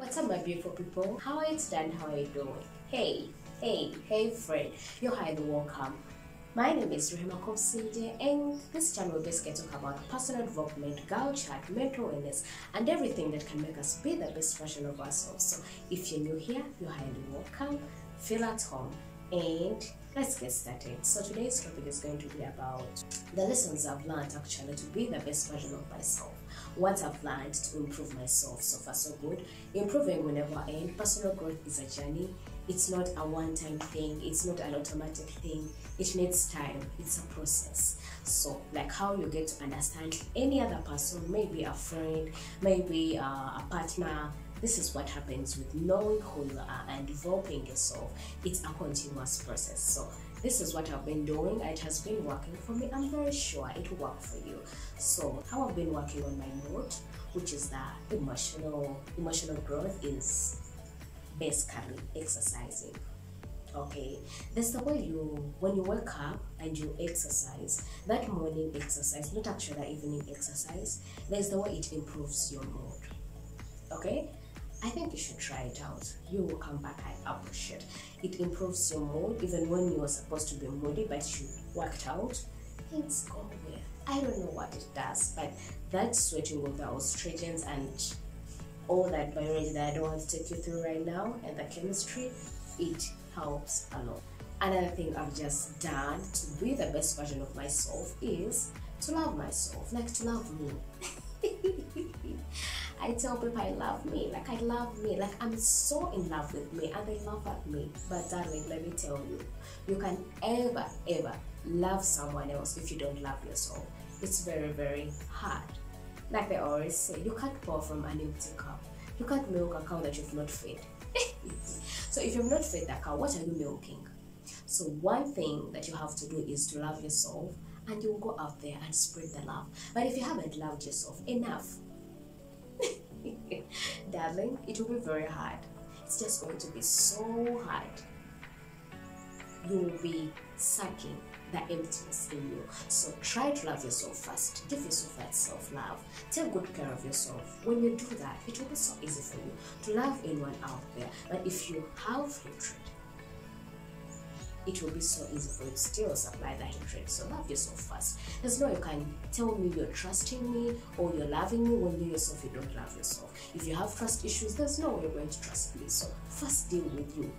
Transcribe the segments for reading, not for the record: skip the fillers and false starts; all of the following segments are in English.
What's up, my beautiful people? How are you today and how are you doing? Hey friend, you're highly welcome. My name is Rehema Komsinde, and this channel will basically talk about personal development, girl chat, mental wellness, and everything that can make us be the best version of ourselves. So if you're new here, you're highly welcome. Feel at home, and let's get started. So today's topic is going to be about the lessons I've learned actually to be the best version of myself. What I've learned to improve myself. So far so good. Improving will never end. Personal growth is a journey. It's not a one-time thing. It's not an automatic thing. It needs time. It's a process. So like how you get to understand any other person, maybe a friend, maybe a partner. This is what happens with knowing who you are and developing yourself. It's a continuous process. So this is what I've been doing. It has been working for me. I'm very sure it will work for you. So how I've been working on my mood, which is the emotional growth, is basically exercising. Okay, that's the way when you wake up and you exercise, that morning exercise, not actually the evening exercise, there's the way it improves your mood. Okay, I think you should try it out. You will come back, I appreciate. It improves your mood even when you were supposed to be moody but you worked out. Things go well. I don't know what it does, but that sweating of the estrogens and all that biology that I don't want to take you through right now, and the chemistry, it helps a lot. Another thing I've just done to be the best version of myself is to love myself, like to love me. I tell people I love me, like I'm so in love with me and they love at me. But darling, let me tell you, you can ever love someone else if you don't love yourself. It's very, very hard. Like they always say, you can't pour from an empty cup. You can't milk a cow that you've not fed. So if you've not fed that cow, what are you milking? So one thing that you have to do is to love yourself, and you'll go out there and spread the love. But if you haven't loved yourself enough, darling, it will be very hard. It's just going to be so hard. You will be sucking the emptiness in you. So try to love yourself first. Give yourself that self-love. Take good care of yourself. When you do that, it will be so easy for you to love anyone out there. But if you have hatred, it will be so easy for you to still supply that hatred. So love yourself first. There's no you can tell me you're trusting me or you're loving me when you yourself you don't love yourself. If you have trust issues, there's no way you're going to trust me. So first deal with you.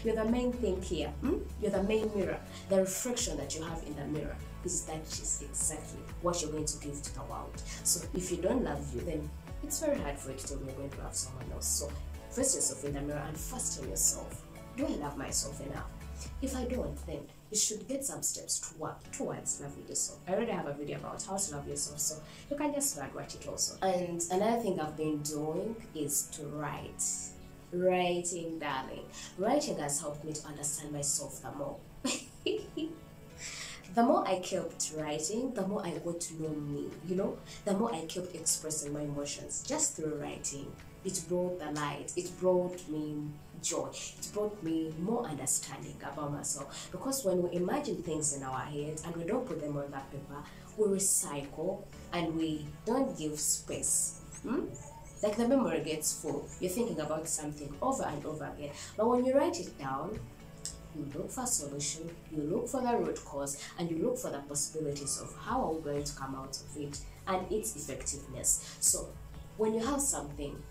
You're the main thing here. You're the main mirror. The reflection that you have in the mirror is exactly what you're going to give to the world. So if you don't love you, then it's very hard for you to tell me you're going to love someone else. So face yourself in the mirror and fasten yourself. Do I love myself enough? If I don't, then you should get some steps to work towards loving yourself. I already have a video about how to love yourself, so you can just watch it also. And another thing I've been doing is to write. Writing, darling. Writing has helped me to understand myself the more. The more I kept writing, the more I got to know me, the more I kept expressing my emotions just through writing. It brought the light, it brought me joy, it brought me more understanding about myself. Because when we imagine things in our heads and we don't put them on that paper, we recycle and we don't give space. Like the memory gets full. You're thinking about something over and over again. But when you write it down, you look for a solution, you look for the root cause, and you look for the possibilities of how are we going to come out of it and its effectiveness. So when you have something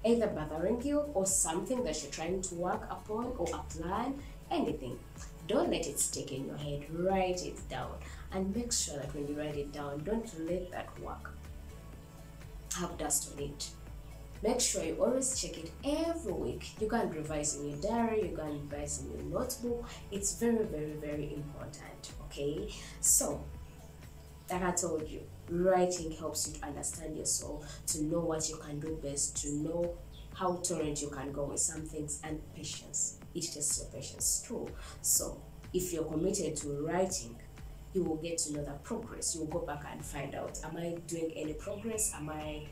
either bothering you or something that you're trying to work upon or a plan, anything, don't let it stick in your head. Write it down and make sure that when you write it down, don't let that work have dust on it. Make sure you always check it every week. You can revise in your diary, you can revise in your notebook. It's very, very, very important. Okay, so like I told you, writing helps you to understand yourself, to know what you can do best, to know how tolerant you can go with some things, and patience. It tests your patience too. So if you're committed to writing, you will get to know the progress. You will go back and find out, am I doing any progress? Am I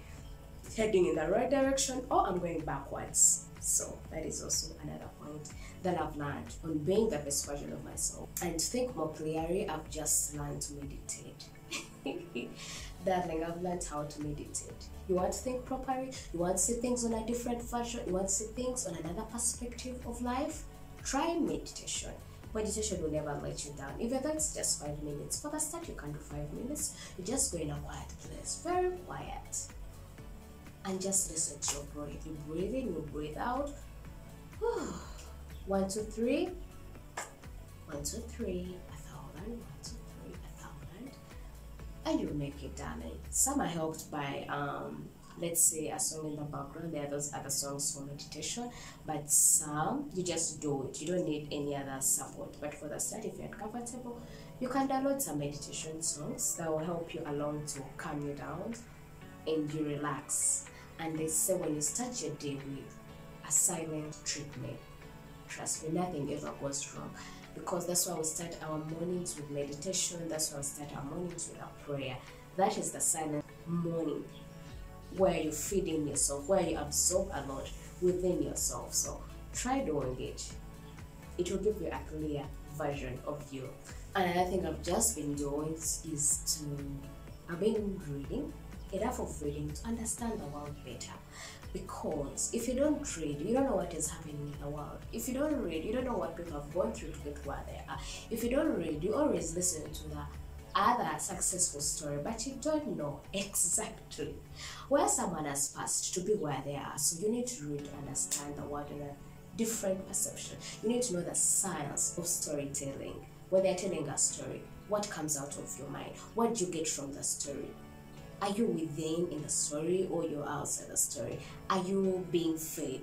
heading in the right direction, or I'm going backwards? So that is also another point that I've learned on being the best version of myself. And to think more clearly, I've just learned to meditate. Darling, I've learned how to meditate. You want to think properly? You want to see things on a different version? You want to see things on another perspective of life? Try meditation. Meditation will never let you down. Even though it's just 5 minutes. For the start, you can do 5 minutes. You just go in a quiet place, very quiet. And just listen to your breath. You breathe in, you breathe out. 1, 2, 3. 1, 2, 3. 1,000. 1, 2, 3. 1,000. And you make it, darling. Some are helped by let's say a song in the background. There are those other songs for meditation, but some you just do it. You don't need any other support. But for the start, if you're comfortable, you can download some meditation songs that will help you along to calm you down and you relax. And they say when you start your day with a silent treatment, trust me, nothing ever goes wrong. Because that's why we start our mornings with meditation. That's why we start our mornings with a prayer. That is the silent morning, where you feed in yourself, where you absorb a lot within yourself. So try doing it. It will give you a clear version of you. And another thing I've just been doing is I've been reading, enough of reading to understand the world better. Because if you don't read, you don't know what is happening in the world. If you don't read, you don't know what people have gone through to get where they are. If you don't read, you always listen to the other successful story, but you don't know exactly where someone has passed to be where they are. So you need to read to understand the world in a different perception. You need to know the science of storytelling. When they're telling a story, what comes out of your mind? What do you get from the story? Are you within in the story or you're outside the story? Are you being fed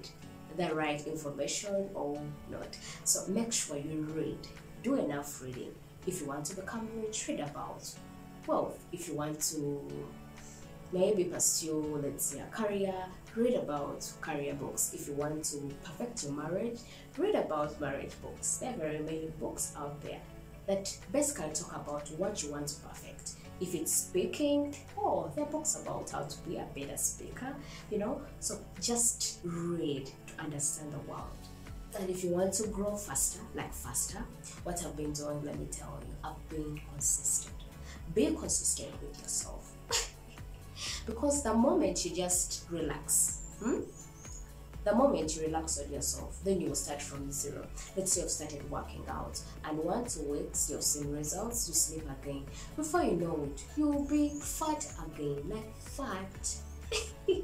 the right information or not? So make sure you read. Do enough reading. If you want to become rich, read about wealth. If you want to maybe pursue, let's say, a career, read about career books. If you want to perfect your marriage, read about marriage books. There are very many books out there that basically talk about what you want to perfect. If it's speaking, there are books about how to be a better speaker, So just read to understand the world. And if you want to grow faster, what I've been doing, let me tell you, I've been consistent. Be consistent with yourself. Because the moment you just relax, the moment you relax on yourself, then you will start from zero. Let's say you've started working out, and 1 2 weeks you've seen results, you sleep again. Before you know it, you'll be fat again, like fat. I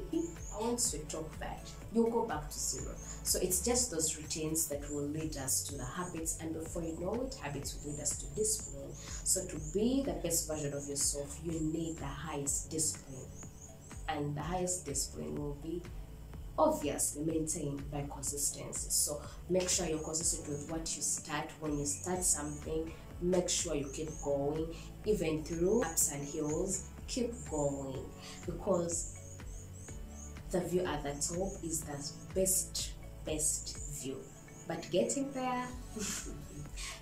want to talk that. You'll go back to zero. So it's just those routines that will lead us to the habits, and before you know it, habits will lead us to discipline. So to be the best version of yourself, you need the highest discipline. And the highest discipline will be obviously maintained by consistency. So make sure you're consistent with what you start. When you start something, make sure you keep going, even through ups and hills. Keep going, because the view at the top is the best view. But getting there,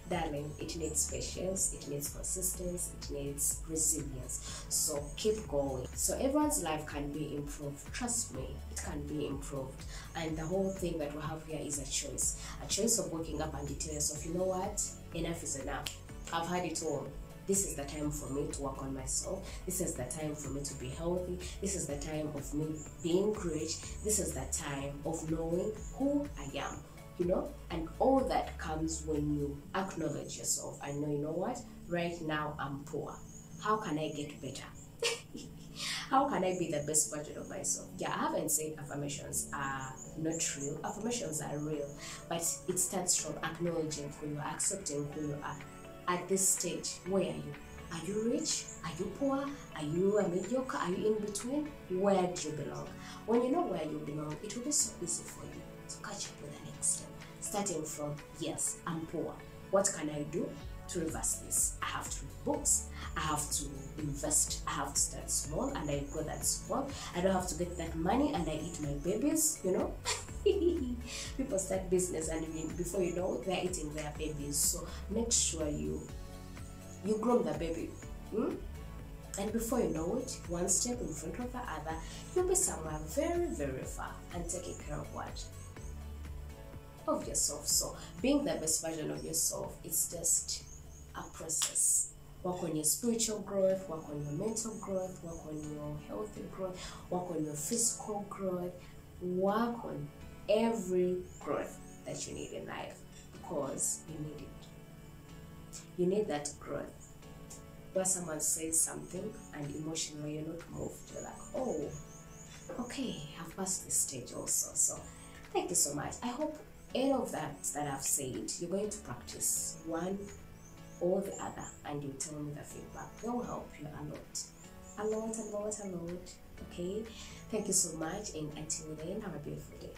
darling, it needs patience, it needs consistency, it needs resilience. So keep going. So everyone's life can be improved. Trust me, it can be improved. And the whole thing that we have here is a choice of waking up and you tell yourself, you know what, enough is enough. I've had it all. This is the time for me to work on myself. This is the time for me to be healthy. This is the time of me being great. This is the time of knowing who I am. And all that comes when you acknowledge yourself. I know, you know what, right now I'm poor. How can I get better? How can I be the best version of myself? Yeah, I haven't said affirmations are not real. Affirmations are real, but it starts from acknowledging who you are, accepting who you are. At this stage, where are you? Are you rich? Are you poor? Are you a mediocre? Are you in between? Where do you belong? When you know where you belong, it will be so easy for you to catch up with the next step. Starting from, yes, I'm poor. What can I do to reverse this? I have to read books. I have to invest. I have to start small, and I go that small. I don't have to get that money and I eat my babies, People start business and before you know, they're eating their babies. So make sure you groom the baby. And before you know it, one step in front of the other, you'll be somewhere very, very far and taking care of what? Of yourself. So being the best version of yourself, it's just a process. Work on your spiritual growth, work on your mental growth, work on your healthy growth, work on your physical growth, work on every growth that you need in life, because you need it. You need that growth. Where someone says something and emotionally you're not moved, you're like, oh, okay, I've passed this stage also. So thank you so much. I hope any of that I've said, you're going to practice one or the other, and you tell me the feedback. That will help you a lot. Okay, thank you so much, and until then, have a beautiful day.